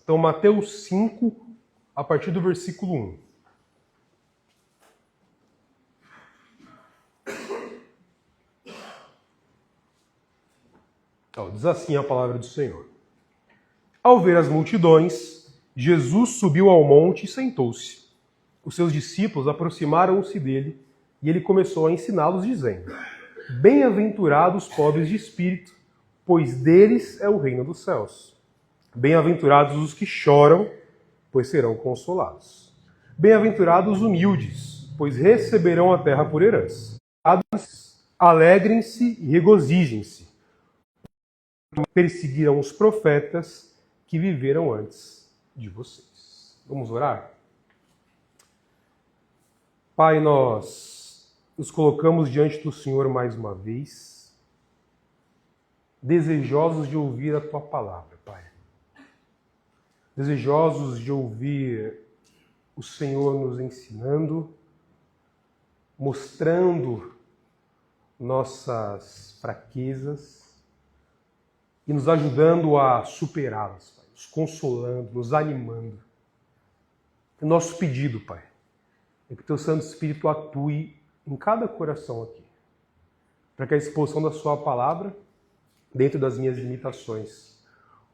Então, Mateus 5, a partir do versículo 1. Diz assim a palavra do Senhor. Ao ver as multidões, Jesus subiu ao monte e sentou-se. Os seus discípulos aproximaram-se dele e ele começou a ensiná-los, dizendo: Bem-aventurados os pobres de espírito, pois deles é o reino dos céus. Bem-aventurados os que choram, pois serão consolados. Bem-aventurados os humildes, pois receberão a terra por herança. Alegrem-se e regozijem-se. Perseguiram os profetas que viveram antes de vocês. Vamos orar? Pai, nós nos colocamos diante do Senhor mais uma vez, desejosos de ouvir a Tua palavra, Pai. Desejosos de ouvir o Senhor nos ensinando, mostrando nossas fraquezas e nos ajudando a superá-las, Pai, nos consolando, nos animando. O nosso pedido, Pai, é que o Teu Santo Espírito atue em cada coração aqui, para que a exposição da Sua palavra, dentro das minhas limitações,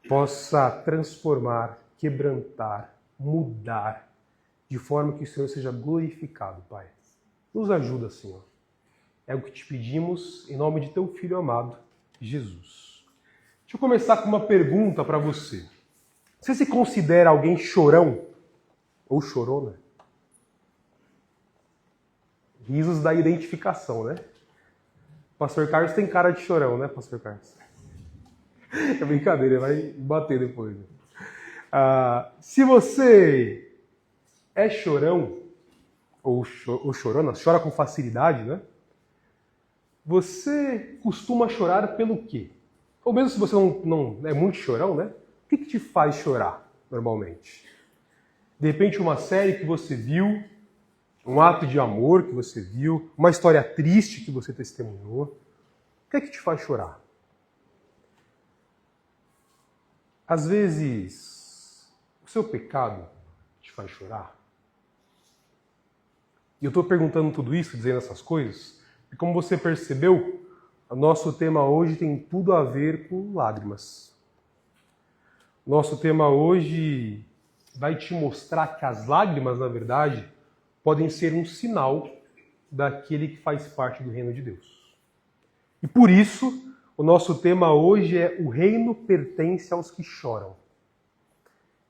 possa transformar, quebrantar, mudar, de forma que o Senhor seja glorificado, Pai. Nos ajuda, Senhor. É o que te pedimos, em nome de Teu Filho amado, Jesus. Deixa eu começar com uma pergunta para você. Você se considera alguém chorão ou chorona? Risos da identificação, né? Pastor Carlos tem cara de chorão, né, Pastor Carlos? É brincadeira, ele vai bater depois. Se você é chorão ou chorona, chora com facilidade, né? Você costuma chorar pelo quê? Ou mesmo se você não é muito chorão, né? O que te faz chorar, normalmente? De repente, uma série que você viu, um ato de amor que você viu, uma história triste que você testemunhou. O que é que te faz chorar? Às vezes, o seu pecado te faz chorar. E eu estou perguntando tudo isso, dizendo essas coisas, e como você percebeu, o nosso tema hoje tem tudo a ver com lágrimas. Nosso tema hoje vai te mostrar que as lágrimas, na verdade, podem ser um sinal daquele que faz parte do reino de Deus. E por isso, o nosso tema hoje é: o reino pertence aos que choram.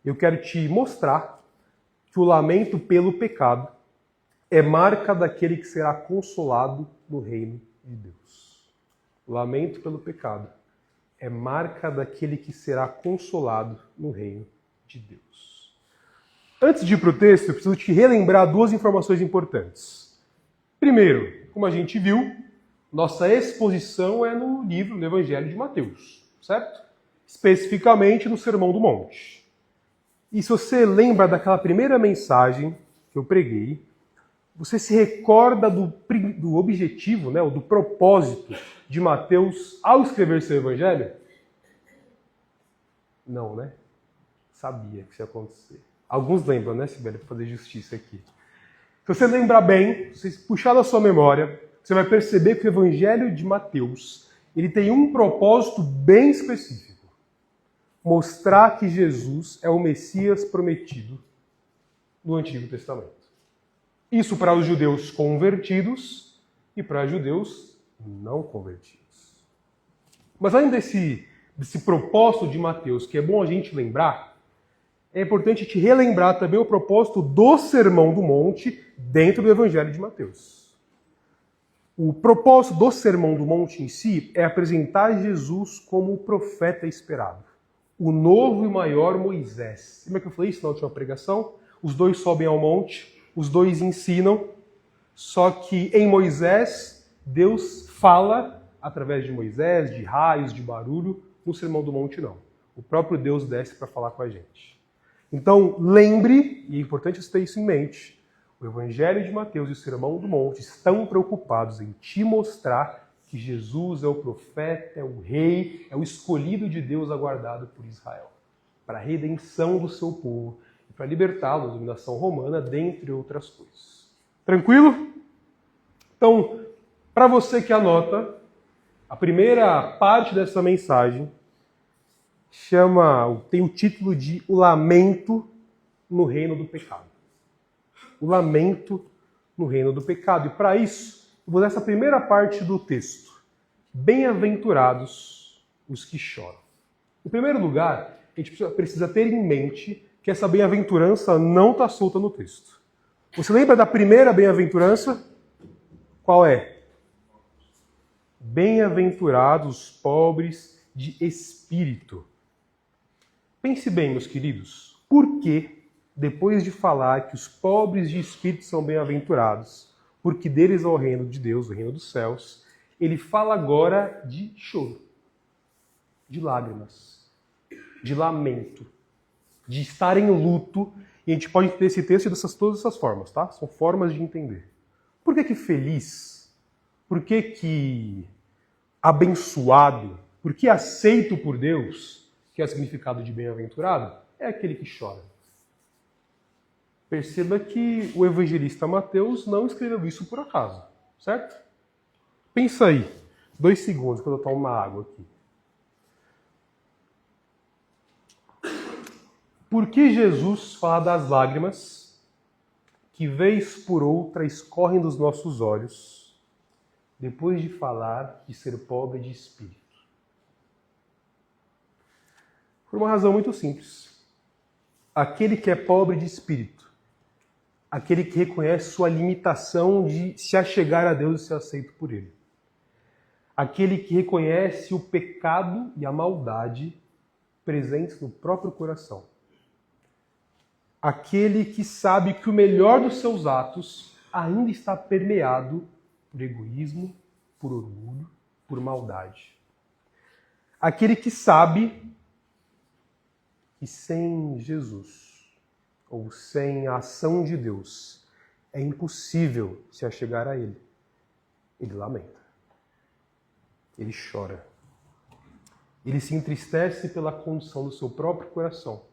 Eu quero te mostrar que o lamento pelo pecado é marca daquele que será consolado no reino de Deus. O lamento pelo pecado é marca daquele que será consolado no reino de Deus. Antes de ir para o texto, eu preciso te relembrar duas informações importantes. Primeiro, como a gente viu, nossa exposição é no livro, no Evangelho de Mateus, certo? Especificamente no Sermão do Monte. E se você lembra daquela primeira mensagem que eu preguei, você se recorda do objetivo, né, ou do propósito de Mateus ao escrever seu Evangelho? Não, né? Sabia que isso ia acontecer. Alguns lembram, né, Sibeli, para fazer justiça aqui. Se você lembrar bem, se você puxar da sua memória, você vai perceber que o Evangelho de Mateus ele tem um propósito bem específico. Mostrar que Jesus é o Messias prometido no Antigo Testamento. Isso para os judeus convertidos e para os judeus não convertidos. Mas além desse propósito de Mateus, que é bom a gente lembrar, é importante te relembrar também o propósito do Sermão do Monte dentro do Evangelho de Mateus. O propósito do Sermão do Monte em si é apresentar Jesus como o profeta esperado, o novo e maior Moisés. Lembra que eu falei isso na última pregação? Os dois sobem ao monte, os dois ensinam, só que em Moisés, Deus fala através de Moisés, de raios, de barulho. No Sermão do Monte, não. O próprio Deus desce para falar com a gente. Então, lembre, e é importante você ter isso em mente, o Evangelho de Mateus e o Sermão do Monte estão preocupados em te mostrar que Jesus é o profeta, é o rei, é o escolhido de Deus aguardado por Israel. para a redenção do seu povo e para libertá-lo da dominação romana, dentre outras coisas. Tranquilo? Então, para você que anota, a primeira parte dessa mensagem tem o título de O Lamento no Reino do Pecado. O lamento no reino do pecado. E para isso, eu vou dar essa primeira parte do texto. Bem-aventurados os que choram. Em primeiro lugar, a gente precisa ter em mente que essa bem-aventurança não está solta no texto. Você lembra da primeira bem-aventurança? Qual é? Bem-aventurados os pobres de espírito. Pense bem, meus queridos, por que, depois de falar que os pobres de espírito são bem-aventurados, porque deles é o reino de Deus, o reino dos céus, ele fala agora de choro, de lágrimas, de lamento, de estar em luto, e a gente pode entender esse texto de todas essas formas, tá? São formas de entender. Por que feliz? Por que abençoado? Por que aceito por Deus? Que é o significado de bem-aventurado, é aquele que chora. Perceba que o evangelista Mateus não escreveu isso por acaso, certo? Pensa aí, 2 segundos, quando eu tomo uma água aqui. Por que Jesus fala das lágrimas que vez por outra escorrem dos nossos olhos, depois de falar de ser pobre de espírito? Por uma razão muito simples. Aquele que é pobre de espírito, aquele que reconhece sua limitação de se achegar a Deus e ser aceito por Ele. Aquele que reconhece o pecado e a maldade presentes no próprio coração. Aquele que sabe que o melhor dos seus atos ainda está permeado por egoísmo, por orgulho, por maldade. Aquele que sabe que sem Jesus, ou sem a ação de Deus, é impossível se achegar a Ele. Ele lamenta. Ele chora. Ele se entristece pela condição do seu próprio coração.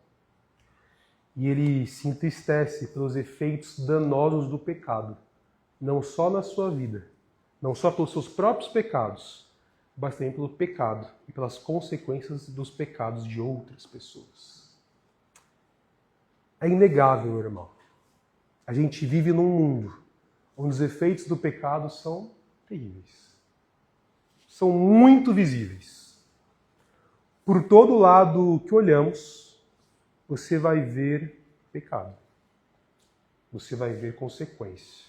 E ele se entristece pelos efeitos danosos do pecado. Não só na sua vida, não só pelos seus próprios pecados, mas também pelo pecado e pelas consequências dos pecados de outras pessoas. É inegável, meu irmão. A gente vive num mundo onde os efeitos do pecado são terríveis. São muito visíveis. Por todo lado que olhamos, você vai ver pecado. Você vai ver consequência.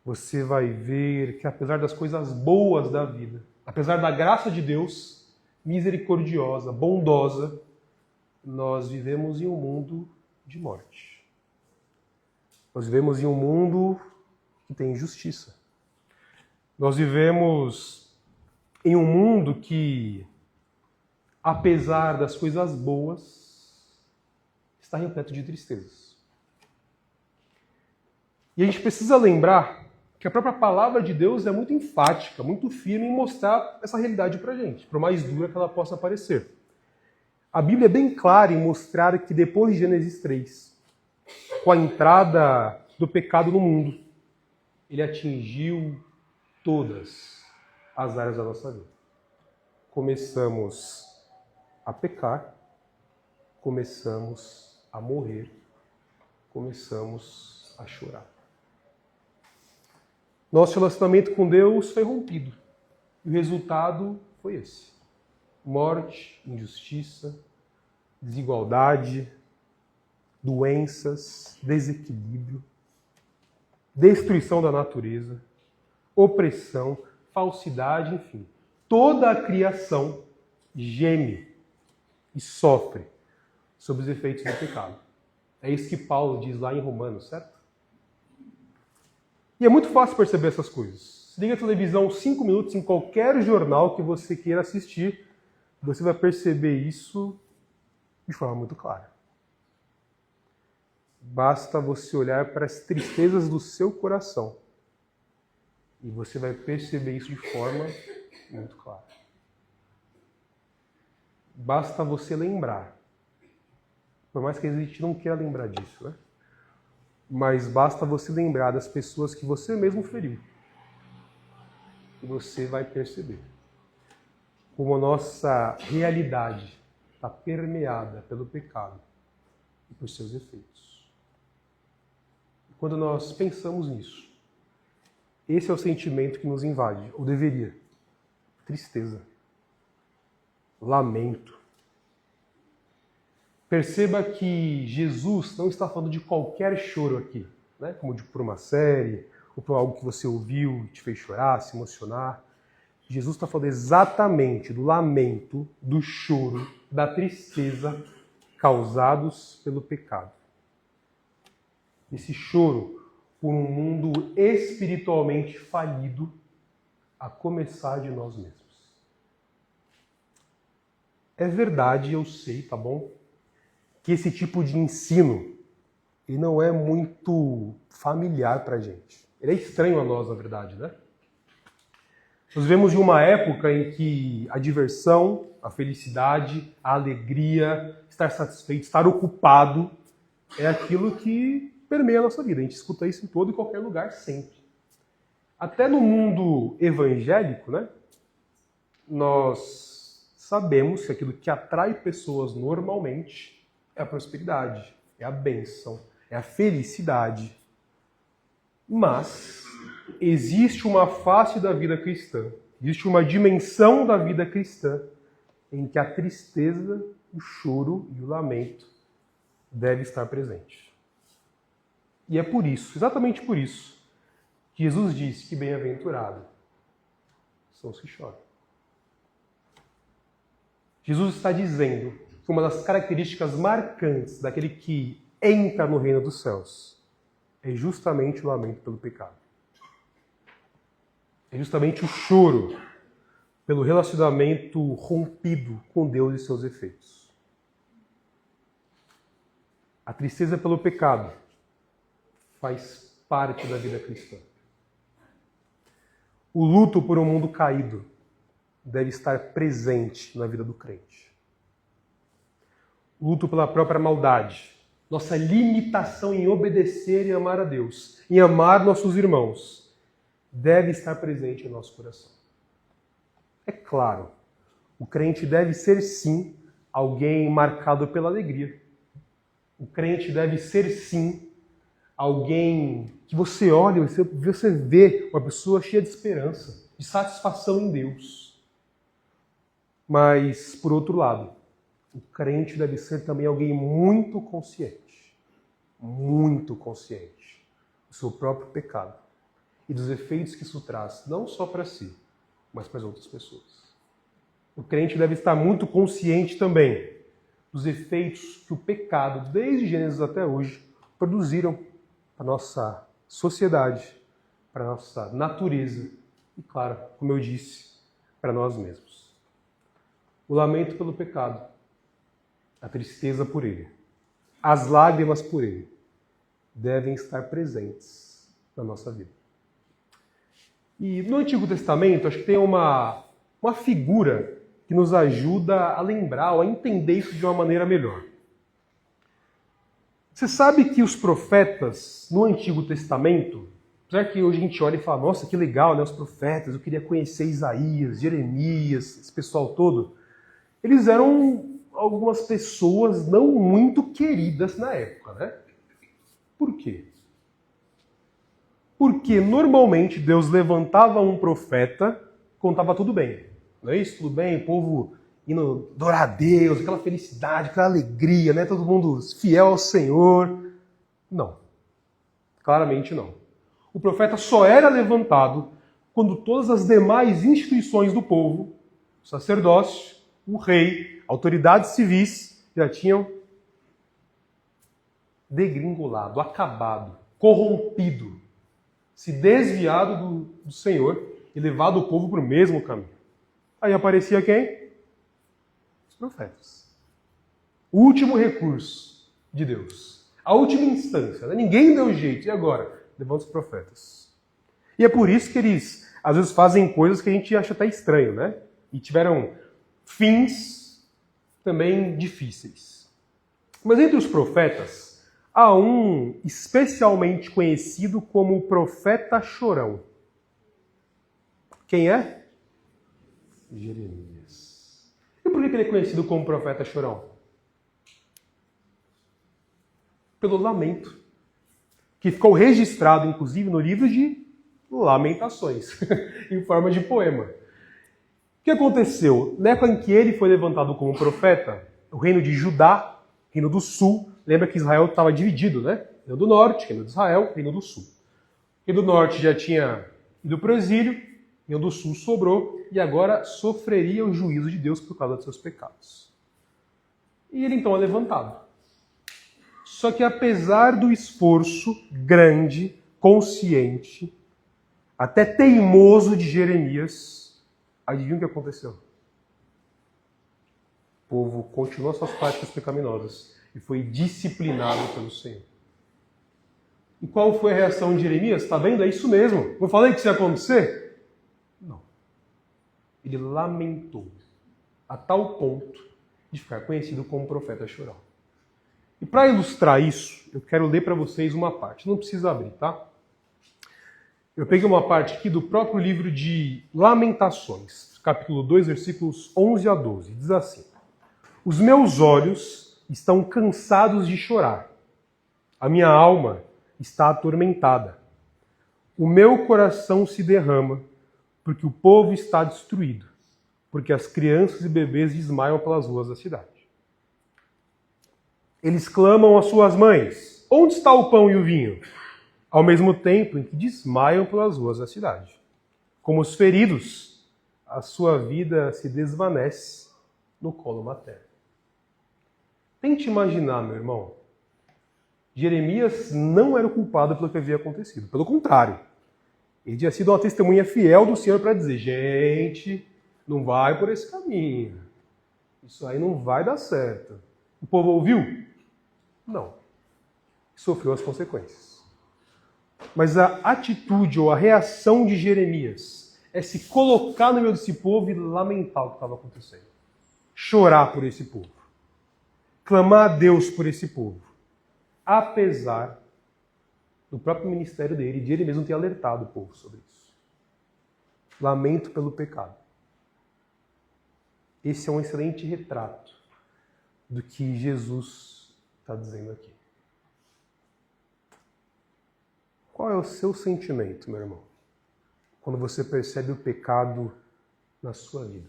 Você vai ver que apesar das coisas boas da vida, apesar da graça de Deus, misericordiosa, bondosa, nós vivemos em um mundo de morte. Nós vivemos em um mundo que tem injustiça. Nós vivemos em um mundo que, apesar das coisas boas, está repleto de tristezas. E a gente precisa lembrar que a própria palavra de Deus é muito enfática, muito firme em mostrar essa realidade pra gente, por mais dura que ela possa parecer. A Bíblia é bem clara em mostrar que depois de Gênesis 3, com a entrada do pecado no mundo, ele atingiu todas as áreas da nossa vida. Começamos a pecar, começamos a morrer, começamos a chorar. Nosso relacionamento com Deus foi rompido. E o resultado foi esse. Morte, injustiça, desigualdade, doenças, desequilíbrio, destruição da natureza, opressão, falsidade, enfim. Toda a criação geme e sofre sob os efeitos do pecado. É isso que Paulo diz lá em Romanos, certo? E é muito fácil perceber essas coisas. Se liga a televisão 5 minutos em qualquer jornal que você queira assistir, você vai perceber isso de forma muito clara. Basta você olhar para as tristezas do seu coração e você vai perceber isso de forma muito clara. Basta você lembrar Por mais que a gente não queira lembrar disso, né? Mas basta você lembrar das pessoas que você mesmo feriu. E você vai perceber como a nossa realidade está permeada pelo pecado e por seus efeitos. E quando nós pensamos nisso, esse é o sentimento que nos invade, ou deveria. Tristeza. Lamento. Perceba que Jesus não está falando de qualquer choro aqui, né? Como por uma série, ou por algo que você ouviu e te fez chorar, se emocionar. Jesus está falando exatamente do lamento, do choro, da tristeza causados pelo pecado. Esse choro por um mundo espiritualmente falido, a começar de nós mesmos. É verdade, eu sei, tá bom? Que esse tipo de ensino ele não é muito familiar para a gente. Ele é estranho a nós, na verdade, né? Nós vivemos de uma época em que a diversão, a felicidade, a alegria, estar satisfeito, estar ocupado, é aquilo que permeia a nossa vida. A gente escuta isso em todo e qualquer lugar, sempre. Até no mundo evangélico, né? Nós sabemos que aquilo que atrai pessoas normalmente é a prosperidade, é a bênção, é a felicidade. Mas existe uma face da vida cristã, existe uma dimensão da vida cristã em que a tristeza, o choro e o lamento devem estar presentes. E é por isso, exatamente por isso, que Jesus disse que bem-aventurado são os que choram. Jesus está dizendo que uma das características marcantes daquele que entra no reino dos céus é justamente o lamento pelo pecado. É justamente o choro pelo relacionamento rompido com Deus e seus efeitos. A tristeza pelo pecado faz parte da vida cristã. O luto por um mundo caído deve estar presente na vida do crente. O luto pela própria maldade, nossa limitação em obedecer e amar a Deus, em amar nossos irmãos, deve estar presente em nosso coração. É claro, o crente deve ser, sim, alguém marcado pela alegria. O crente deve ser, sim, alguém que você olha, você vê uma pessoa cheia de esperança, de satisfação em Deus. Mas, por outro lado, o crente deve ser também alguém muito consciente do seu próprio pecado e dos efeitos que isso traz, não só para si, mas para as outras pessoas. O crente deve estar muito consciente também dos efeitos que o pecado, desde Gênesis até hoje, produziram para a nossa sociedade, para a nossa natureza e, claro, como eu disse, para nós mesmos. O lamento pelo pecado, a tristeza por ele, as lágrimas por ele, devem estar presentes na nossa vida. E no Antigo Testamento, acho que tem uma figura que nos ajuda a lembrar ou a entender isso de uma maneira melhor. Você sabe que os profetas no Antigo Testamento, apesar que hoje a gente olha e fala, nossa, que legal, né, os profetas, eu queria conhecer Isaías, Jeremias, esse pessoal todo, eles eram algumas pessoas não muito queridas na época, né? Por quê? Porque normalmente Deus levantava um profeta, contava tudo bem. Não é isso? Tudo bem, o povo indo adorar a Deus, aquela felicidade, aquela alegria, né? Todo mundo fiel ao Senhor. Não. Claramente não. O profeta só era levantado quando todas as demais instituições do povo, o sacerdócio, o rei, autoridades civis, já tinham degringolado, acabado, corrompido, se desviado do Senhor e levado o povo para o mesmo caminho. Aí aparecia quem? Os profetas. O último recurso de Deus. A última instância. Né? Ninguém deu jeito. E agora? Levanta os profetas. E é por isso que eles, às vezes, fazem coisas que a gente acha até estranho, né? E tiveram fins também difíceis. Mas entre os profetas, há um especialmente conhecido como o profeta chorão. Quem é? Jeremias. E por que ele é conhecido como profeta chorão? Pelo lamento, que ficou registrado, inclusive, no livro de Lamentações, em forma de poema. O que aconteceu? Na época em que ele foi levantado como profeta, o reino de Judá, reino do sul, lembra que Israel estava dividido, né? Reino do norte, reino de Israel, reino do sul. O reino do norte já tinha ido para o exílio, o reino do sul sobrou, e agora sofreria o juízo de Deus por causa de seus pecados. E ele então é levantado. Só que apesar do esforço grande, consciente, até teimoso de Jeremias, adivinha o que aconteceu? O povo continuou suas práticas pecaminosas e foi disciplinado pelo Senhor. E qual foi a reação de Jeremias? Está vendo? É isso mesmo. Não falei que isso ia acontecer? Não. Ele lamentou a tal ponto de ficar conhecido como profeta chorão. E para ilustrar isso, eu quero ler para vocês uma parte. Não precisa abrir, tá? Eu peguei uma parte aqui do próprio livro de Lamentações, capítulo 2, versículos 11 a 12. Diz assim: Os meus olhos estão cansados de chorar. A minha alma está atormentada. O meu coração se derrama, porque o povo está destruído, porque as crianças e bebês desmaiam pelas ruas da cidade. Eles clamam às suas mães: onde está o pão e o vinho? Ao mesmo tempo em que desmaiam pelas ruas da cidade. Como os feridos, a sua vida se desvanece no colo materno. Tente imaginar, meu irmão, Jeremias não era o culpado pelo que havia acontecido. Pelo contrário, ele tinha sido uma testemunha fiel do Senhor para dizer: gente, não vai por esse caminho. Isso aí não vai dar certo. O povo ouviu? Não. Sofreu as consequências. Mas a atitude ou a reação de Jeremias é se colocar no meio desse povo e lamentar o que estava acontecendo. Chorar por esse povo. Clamar a Deus por esse povo. Apesar do próprio ministério dele, de ele mesmo ter alertado o povo sobre isso. Lamento pelo pecado. Esse é um excelente retrato do que Jesus está dizendo aqui. Qual é o seu sentimento, meu irmão, quando você percebe o pecado na sua vida?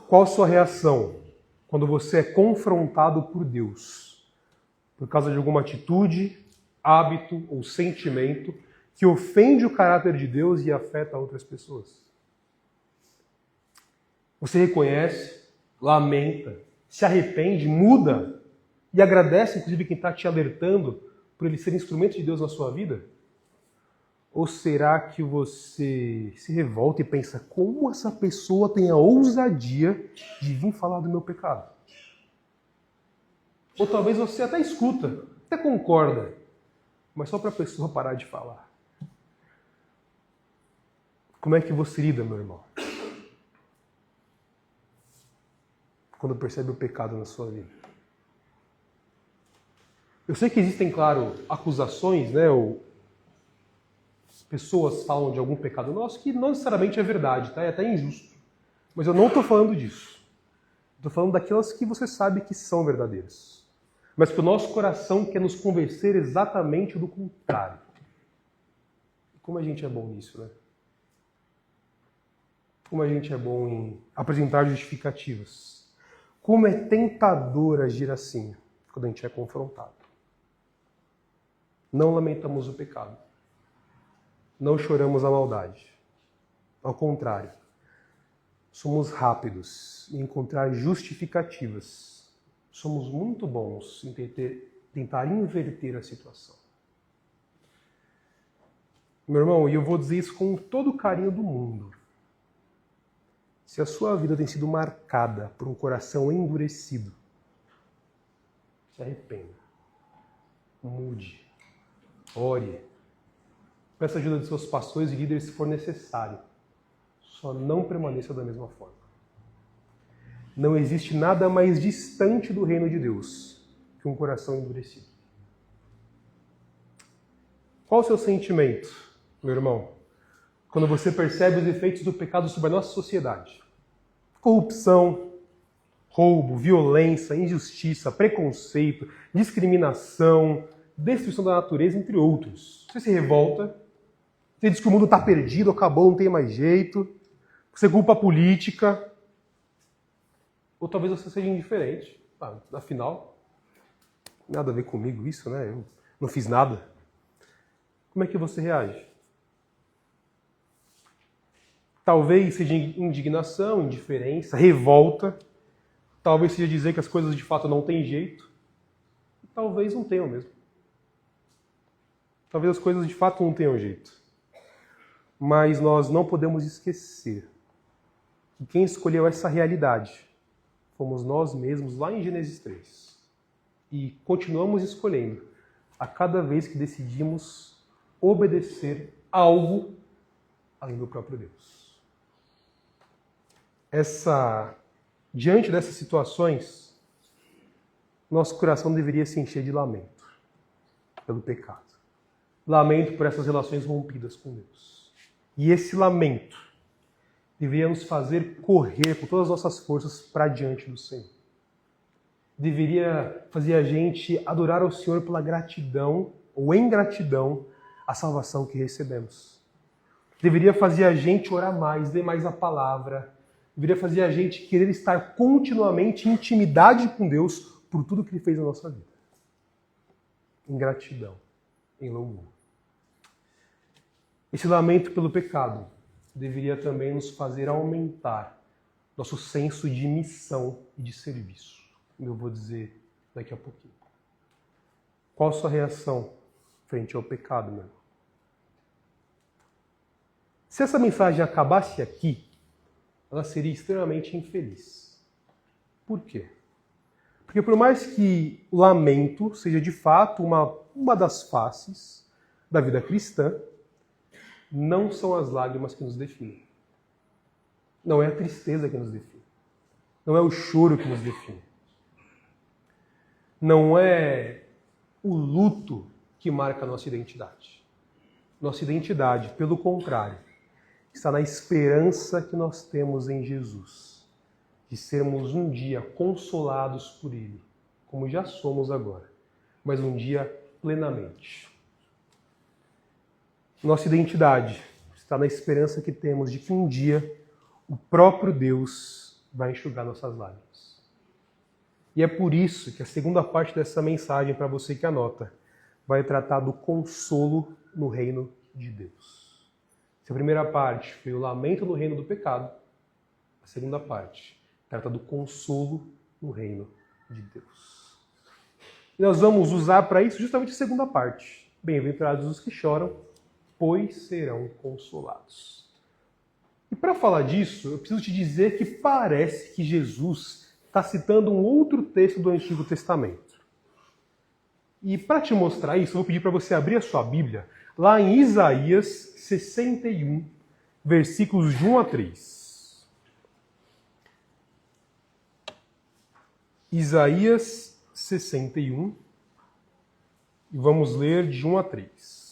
Qual a sua reação quando você é confrontado por Deus por causa de alguma atitude, hábito ou sentimento que ofende o caráter de Deus e afeta outras pessoas? Você reconhece, lamenta, se arrepende, muda e agradece, inclusive, quem está te alertando por ele ser instrumento de Deus na sua vida? Ou será que você se revolta e pensa: como essa pessoa tem a ousadia de vir falar do meu pecado? Ou talvez você até escuta, até concorda, mas só para a pessoa parar de falar. Como é que você lida, meu irmão, quando percebe o pecado na sua vida? Eu sei que existem, claro, acusações, né? Ou pessoas falam de algum pecado nosso que não necessariamente é verdade, tá? É até injusto. Mas eu não estou falando disso. Estou falando daquelas que você sabe que são verdadeiras. Mas que o nosso coração quer nos convencer exatamente do contrário. Como a gente é bom nisso, né? Como a gente é bom em apresentar justificativas. Como é tentador agir assim quando a gente é confrontado. Não lamentamos o pecado. Não choramos a maldade. Ao contrário, somos rápidos em encontrar justificativas. Somos muito bons em tentar inverter a situação. Meu irmão, e eu vou dizer isso com todo o carinho do mundo. Se a sua vida tem sido marcada por um coração endurecido, se arrependa. Mude. Ore. Peça ajuda de seus pastores e líderes se for necessário. Só não permaneça da mesma forma. Não existe nada mais distante do reino de Deus que um coração endurecido. Qual o seu sentimento, meu irmão, quando você percebe os efeitos do pecado sobre a nossa sociedade? Corrupção, roubo, violência, injustiça, preconceito, discriminação, destruição da natureza, entre outros. Você se revolta, você diz que o mundo está perdido, acabou, não tem mais jeito, você culpa a política, ou talvez você seja indiferente. Afinal, nada a ver comigo isso, né? Eu não fiz nada. Como é que você reage? Talvez seja indignação, indiferença, revolta. Talvez seja dizer que as coisas de fato não têm jeito. Talvez não tenham mesmo. Talvez as coisas de fato não tenham jeito. Mas nós não podemos esquecer que quem escolheu essa realidade fomos nós mesmos lá em Gênesis 3. E continuamos escolhendo a cada vez que decidimos obedecer a algo além do próprio Deus. Diante dessas situações, nosso coração deveria se encher de lamento pelo pecado. Lamento por essas relações rompidas com Deus. E esse lamento deveria nos fazer correr com todas as nossas forças para diante do Senhor. Deveria fazer a gente adorar ao Senhor pela gratidão ou em gratidão à salvação que recebemos. Deveria fazer a gente orar mais, ler mais a palavra. Deveria fazer a gente querer estar continuamente em intimidade com Deus por tudo que Ele fez na nossa vida. Em gratidão, em louvor. Esse lamento pelo pecado deveria também nos fazer aumentar nosso senso de missão e de serviço. Eu vou dizer daqui a pouquinho. Qual a sua reação frente ao pecado, meu irmão? Se essa mensagem acabasse aqui, ela seria extremamente infeliz. Por quê? Porque por mais que o lamento seja de fato uma das faces da vida cristã, não são as lágrimas que nos definem. Não é a tristeza que nos define. Não é o choro que nos define. Não é o luto que marca a nossa identidade. Nossa identidade, pelo contrário, está na esperança que nós temos em Jesus, de sermos um dia consolados por Ele, como já somos agora, mas um dia plenamente. Nossa identidade está na esperança que temos de que um dia o próprio Deus vai enxugar nossas lágrimas. E é por isso que a segunda parte dessa mensagem, para você que anota, vai tratar do consolo no reino de Deus. Se a primeira parte foi o lamento no reino do pecado, a segunda parte trata do consolo no reino de Deus. E nós vamos usar para isso justamente a segunda parte. Bem-aventurados os que choram, pois serão consolados. E para falar disso, eu preciso te dizer que parece que Jesus está citando um outro texto do Antigo Testamento. E para te mostrar isso, eu vou pedir para você abrir a sua Bíblia lá em Isaías 61, versículos de 1 a 3. Isaías 61, e vamos ler de 1 a 3.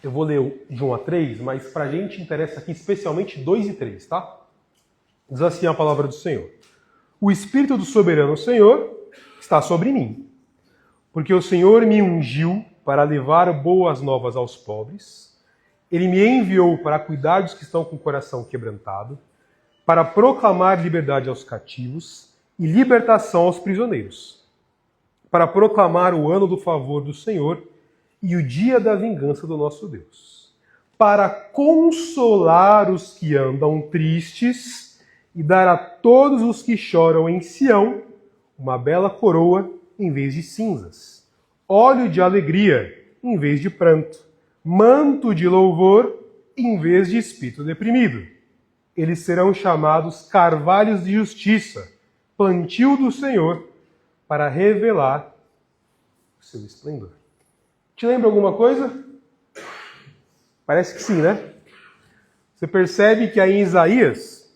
Eu vou ler de 1 a 3, mas para a gente interessa aqui especialmente 2 e 3, tá? Diz assim a palavra do Senhor. O Espírito do Soberano Senhor está sobre mim, porque o Senhor me ungiu para levar boas novas aos pobres. Ele me enviou para cuidar dos que estão com o coração quebrantado, para proclamar liberdade aos cativos e libertação aos prisioneiros, para proclamar o ano do favor do Senhor e o dia da vingança do nosso Deus, para consolar os que andam tristes e dar a todos os que choram em Sião uma bela coroa em vez de cinzas, óleo de alegria em vez de pranto, manto de louvor em vez de espírito deprimido. Eles serão chamados carvalhos de justiça, plantio do Senhor, para revelar o seu esplendor. Te lembra alguma coisa? Parece que sim, né? Você percebe que aí em Isaías,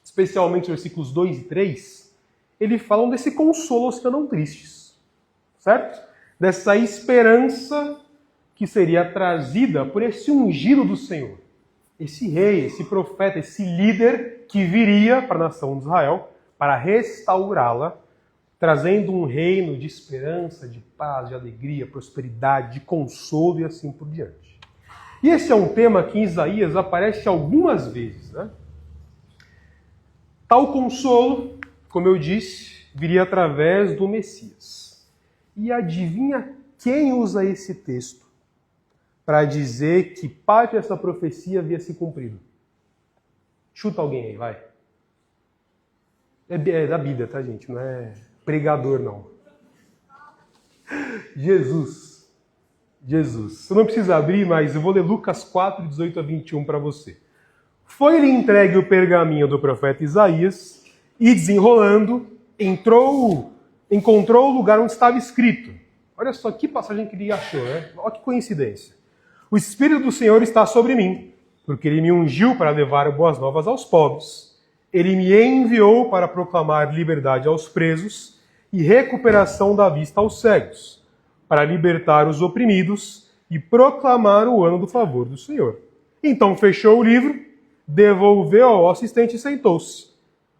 especialmente os versículos 2 e 3, ele falam desse consolo aos que andam tristes, certo? Dessa esperança que seria trazida por esse ungido do Senhor. Esse rei, esse profeta, esse líder que viria para a nação de Israel para restaurá-la, trazendo um reino de esperança, de paz, de alegria, prosperidade, de consolo e assim por diante. E esse é um tema que em Isaías aparece algumas vezes, né? Tal consolo, como eu disse, viria através do Messias. E adivinha quem usa esse texto para dizer que parte dessa profecia havia se cumprido? Chuta alguém aí, vai. É da Bíblia, tá, gente? Não é pregador, não. Jesus. Você não precisa abrir, mas eu vou ler Lucas 4, 18 a 21 para você. Foi-lhe entregue o pergaminho do profeta Isaías e, desenrolando, encontrou o lugar onde estava escrito. Olha só que passagem que ele achou, né? Olha que coincidência. O Espírito do Senhor está sobre mim, porque ele me ungiu para levar boas novas aos pobres. Ele me enviou para proclamar liberdade aos presos e recuperação da vista aos cegos, para libertar os oprimidos e proclamar o ano do favor do Senhor. Então fechou o livro, devolveu ao assistente e sentou-se.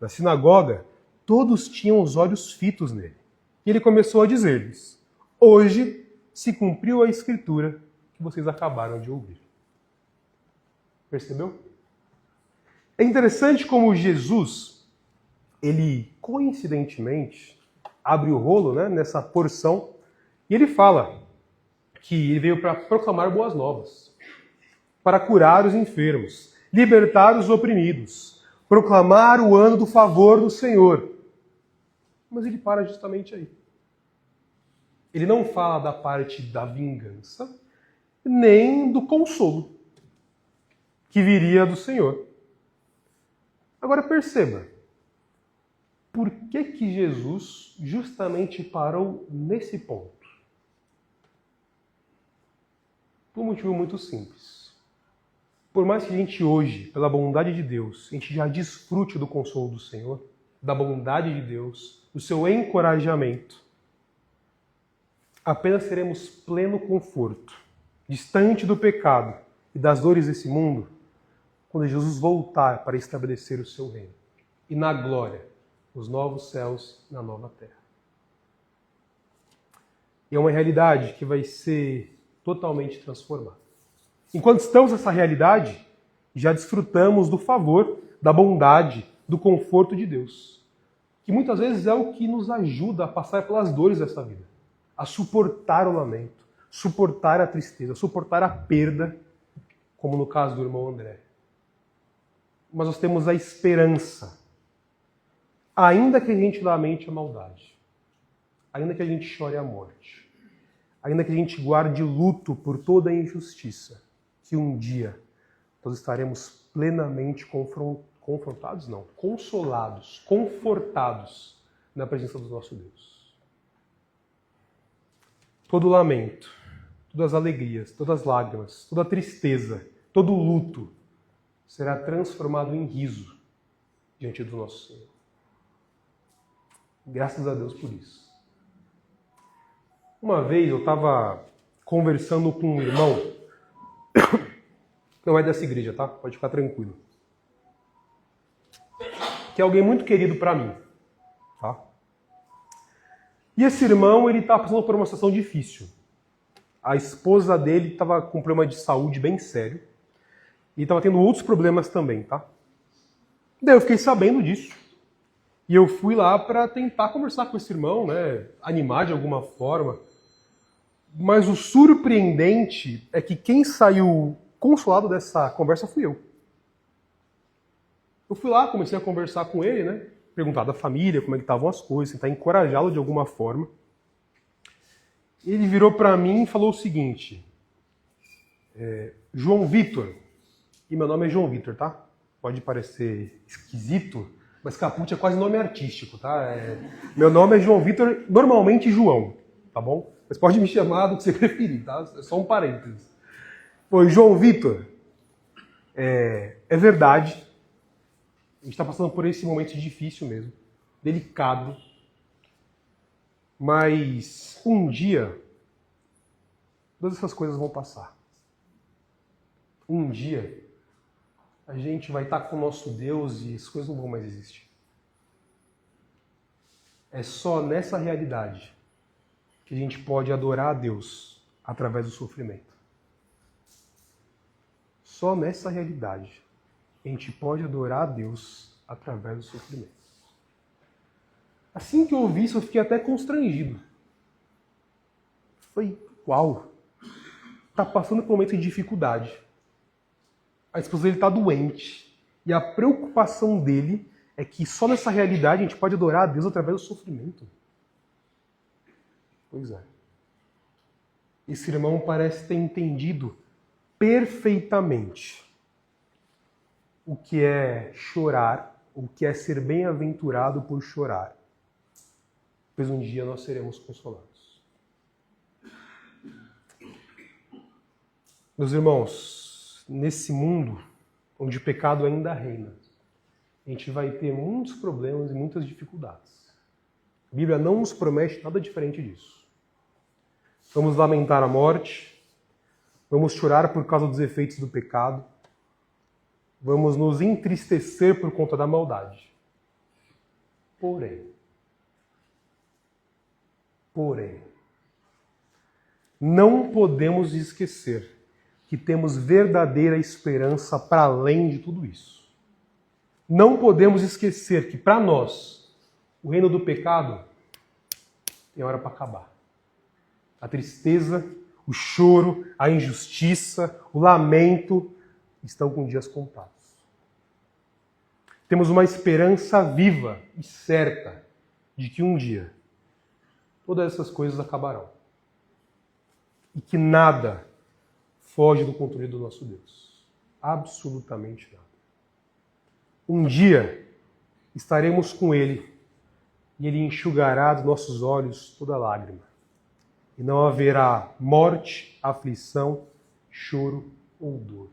Na sinagoga, todos tinham os olhos fitos nele. E ele começou a dizer-lhes: hoje se cumpriu a escritura que vocês acabaram de ouvir. Percebeu? É interessante como Jesus, ele coincidentemente abre o rolo, né, nessa porção, e ele fala que ele veio para proclamar boas novas, para curar os enfermos, libertar os oprimidos, proclamar o ano do favor do Senhor. Mas ele para justamente aí. Ele não fala da parte da vingança, nem do consolo que viria do Senhor. Agora perceba, por que Jesus justamente parou nesse ponto? Por um motivo muito simples. Por mais que a gente hoje, pela bondade de Deus, a gente já desfrute do consolo do Senhor, da bondade de Deus, do seu encorajamento, apenas teremos pleno conforto, distante do pecado e das dores desse mundo, quando Jesus voltar para estabelecer o seu reino. E na glória, os novos céus e na nova terra. E é uma realidade que vai ser totalmente transformada. Enquanto estamos nessa realidade, já desfrutamos do favor, da bondade, do conforto de Deus. Que muitas vezes é o que nos ajuda a passar pelas dores dessa vida. A suportar o lamento, suportar a tristeza, suportar a perda, como no caso do irmão André. Mas nós temos a esperança, ainda que a gente lamente a maldade, ainda que a gente chore a morte, ainda que a gente guarde luto por toda a injustiça, que um dia nós estaremos plenamente confrontados, não, consolados, confortados na presença do nosso Deus. Todo lamento, todas as alegrias, todas as lágrimas, toda a tristeza, todo o luto será transformado em riso diante do nosso Senhor. Graças a Deus por isso. Uma vez eu estava conversando com um irmão, não é dessa igreja, tá? Pode ficar tranquilo. Que é alguém muito querido para mim, tá? E esse irmão, ele estava passando por uma situação difícil. A esposa dele estava com um problema de saúde bem sério. E estava tendo outros problemas também, tá? Daí eu fiquei sabendo disso. E eu fui lá para tentar conversar com esse irmão, né? Animar de alguma forma. Mas o surpreendente é que quem saiu consolado dessa conversa fui eu. Eu fui lá, comecei a conversar com ele, né? Perguntar da família, como é que estavam as coisas, tentar encorajá-lo de alguma forma. Ele virou para mim e falou o seguinte: João Vitor, e meu nome é João Vitor, tá? Pode parecer esquisito, Mas Caput é quase nome artístico, tá? Meu nome é João Vitor, normalmente João, tá bom? Mas pode me chamar do que você preferir, tá? É só um parênteses. Oi, João Vitor, é verdade, a gente está passando por esse momento difícil mesmo, delicado, mas um dia todas essas coisas vão passar. Um dia a gente vai estar com o nosso Deus e as coisas não vão mais existir. É só nessa realidade que a gente pode adorar a Deus através do sofrimento. Só nessa realidade a gente pode adorar a Deus através do sofrimento. Assim que eu ouvi isso, eu fiquei até constrangido. Falei, uau, está passando por um momento de dificuldade. A esposa dele está doente. E a preocupação dele é que só nessa realidade a gente pode adorar a Deus através do sofrimento. Pois é. Esse irmão parece ter entendido perfeitamente o que é chorar, o que é ser bem-aventurado por chorar. Pois um dia nós seremos consolados. Meus irmãos, nesse mundo onde o pecado ainda reina, a gente vai ter muitos problemas e muitas dificuldades. A Bíblia não nos promete nada diferente disso. Vamos lamentar a morte, vamos chorar por causa dos efeitos do pecado, vamos nos entristecer por conta da maldade. Porém, não podemos esquecer que temos verdadeira esperança para além de tudo isso. Não podemos esquecer que, para nós, o reino do pecado tem hora para acabar. A tristeza, o choro, a injustiça, o lamento estão com dias contados. Temos uma esperança viva e certa de que um dia todas essas coisas acabarão. E que nada foge do controle do nosso Deus. Absolutamente nada. Um dia estaremos com Ele e Ele enxugará dos nossos olhos toda lágrima. E não haverá morte, aflição, choro ou dor.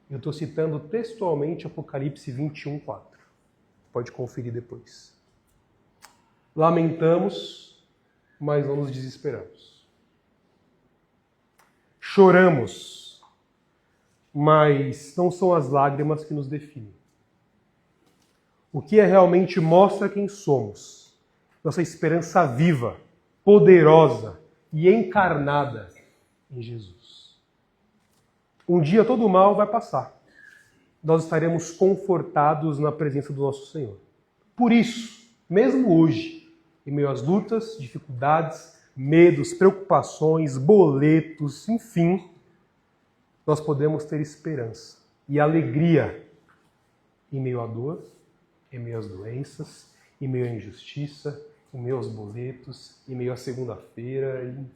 Eu estou citando textualmente Apocalipse 21:4. Pode conferir depois. Lamentamos, mas não nos desesperamos. Choramos, mas não são as lágrimas que nos definem. O que realmente mostra quem somos. Nossa esperança viva, poderosa e encarnada em Jesus. Um dia todo o mal vai passar. Nós estaremos confortados na presença do nosso Senhor. Por isso, mesmo hoje, em meio às lutas, dificuldades, medos, preocupações, boletos, enfim, nós podemos ter esperança e alegria em meio à dor, em meio às doenças, em meio à injustiça, em meio aos boletos, em meio à segunda-feira, enfim.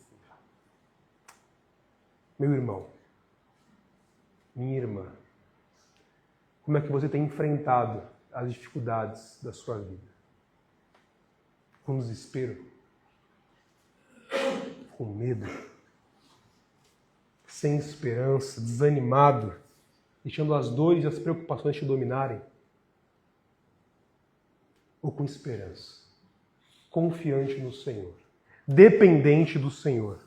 Meu irmão, minha irmã, como é que você tem enfrentado as dificuldades da sua vida? Com desespero? Com medo? Sem esperança? Desanimado? Deixando as dores e as preocupações te dominarem? Ou com esperança? Confiante no Senhor? Dependente do Senhor?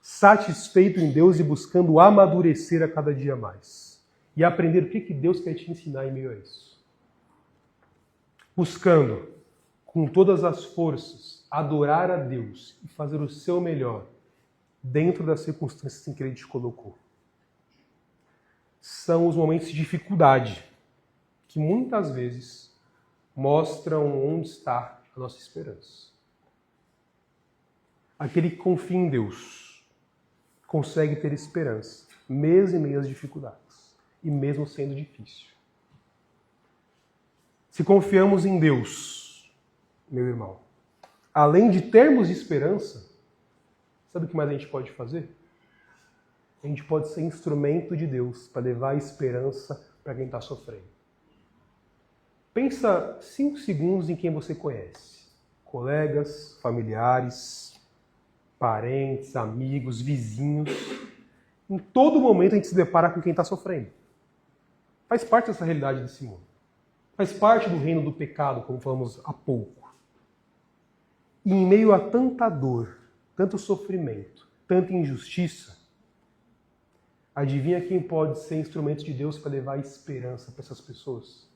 Satisfeito em Deus e buscando amadurecer a cada dia mais? E aprender o que Deus quer te ensinar em meio a isso? Buscando, com todas as forças, adorar a Deus e fazer o seu melhor dentro das circunstâncias em que Ele te colocou. São os momentos de dificuldade que muitas vezes mostram onde está a nossa esperança. Aquele que confia em Deus consegue ter esperança, mesmo em meio às dificuldades e mesmo sendo difícil. Se confiamos em Deus, meu irmão, além de termos esperança, sabe o que mais a gente pode fazer? A gente pode ser instrumento de Deus para levar a esperança para quem está sofrendo. Pensa 5 segundos em quem você conhece. Colegas, familiares, parentes, amigos, vizinhos. Em todo momento a gente se depara com quem está sofrendo. Faz parte dessa realidade desse mundo. Faz parte do reino do pecado, como falamos há pouco. E em meio a tanta dor, tanto sofrimento, tanta injustiça, adivinha quem pode ser instrumento de Deus para levar esperança para essas pessoas?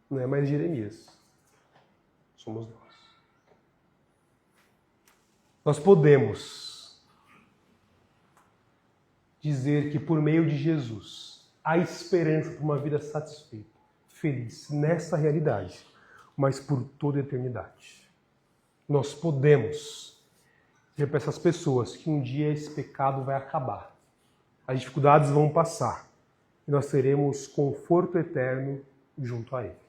Não é mais Jeremias. Somos nós. Nós podemos dizer que por meio de Jesus há esperança para uma vida satisfeita, feliz, nessa realidade, mas por toda a eternidade. Nós podemos dizer para essas pessoas que um dia esse pecado vai acabar, as dificuldades vão passar e nós teremos conforto eterno junto a Ele.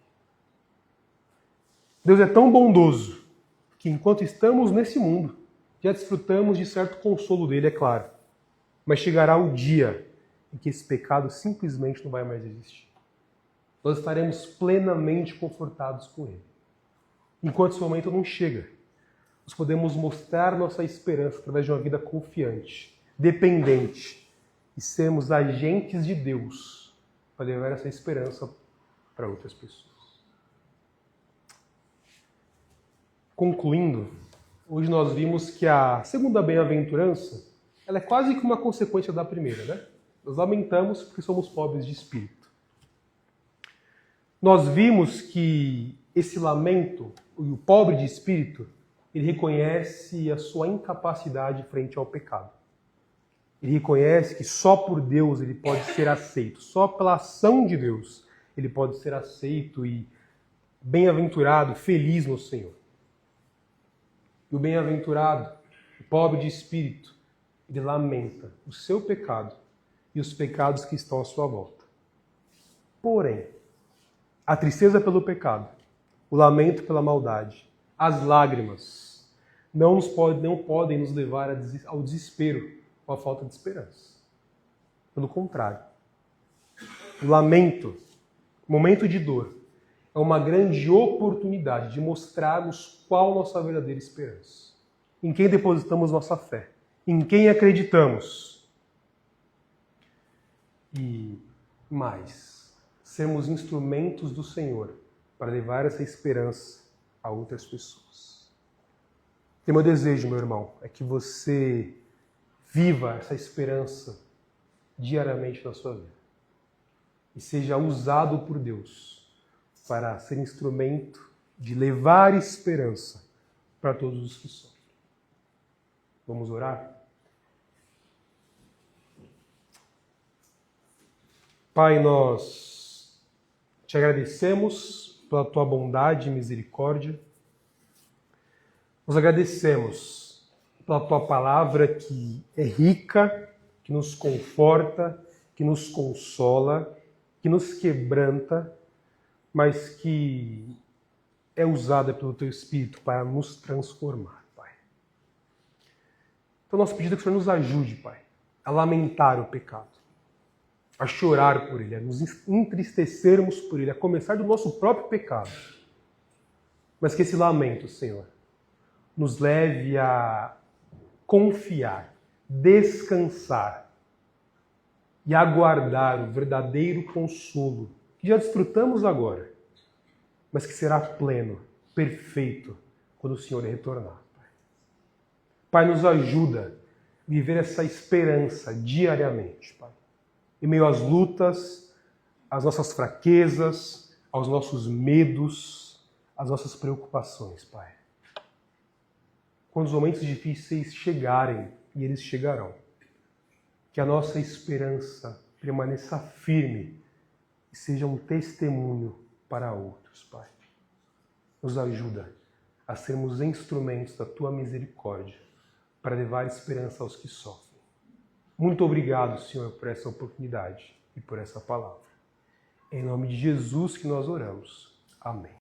Deus é tão bondoso que enquanto estamos nesse mundo, já desfrutamos de certo consolo dele, é claro. Mas chegará o dia em que esse pecado simplesmente não vai mais existir. Nós estaremos plenamente confortados com ele. Enquanto esse momento não chega, nós podemos mostrar nossa esperança através de uma vida confiante, dependente, e sermos agentes de Deus para levar essa esperança para outras pessoas. Concluindo, hoje nós vimos que a segunda bem-aventurança ela é quase que uma consequência da primeira, né? Nós lamentamos porque somos pobres de espírito. Nós vimos que esse lamento, o pobre de espírito, ele reconhece a sua incapacidade frente ao pecado. Ele reconhece que só por Deus ele pode ser aceito, só pela ação de Deus ele pode ser aceito e bem-aventurado, feliz no Senhor. E o bem-aventurado, o pobre de espírito, ele lamenta o seu pecado e os pecados que estão à sua volta. Porém, a tristeza pelo pecado, o lamento pela maldade, as lágrimas, não podem nos levar ao desespero ou à falta de esperança. Pelo contrário, o lamento, o momento de dor, é uma grande oportunidade de mostrarmos qual nossa verdadeira esperança. Em quem depositamos nossa fé. Em quem acreditamos. E mais, sermos instrumentos do Senhor para levar essa esperança a outras pessoas. E meu desejo, meu irmão, é que você viva essa esperança diariamente na sua vida. E seja usado por Deus para ser instrumento de levar esperança para todos os que sofrem. Vamos orar? Pai, nós te agradecemos pela tua bondade e misericórdia. Nós agradecemos pela tua palavra que é rica, que nos conforta, que nos consola, que nos quebranta, mas que é usada pelo Teu Espírito para nos transformar, Pai. Então, nosso pedido é que o Senhor nos ajude, Pai, a lamentar o pecado, a chorar por ele, a nos entristecermos por ele, a começar do nosso próprio pecado. Mas que esse lamento, Senhor, nos leve a confiar, descansar e aguardar o verdadeiro consolo que já desfrutamos agora, mas que será pleno, perfeito, quando o Senhor retornar. Pai, nos ajuda a viver essa esperança diariamente, Pai. Em meio às lutas, às nossas fraquezas, aos nossos medos, às nossas preocupações, Pai. Quando os momentos difíceis chegarem, e eles chegarão, que a nossa esperança permaneça firme e seja um testemunho para outros, Pai. Nos ajuda a sermos instrumentos da Tua misericórdia para levar esperança aos que sofrem. Muito obrigado, Senhor, por essa oportunidade e por essa palavra. Em nome de Jesus que nós oramos. Amém.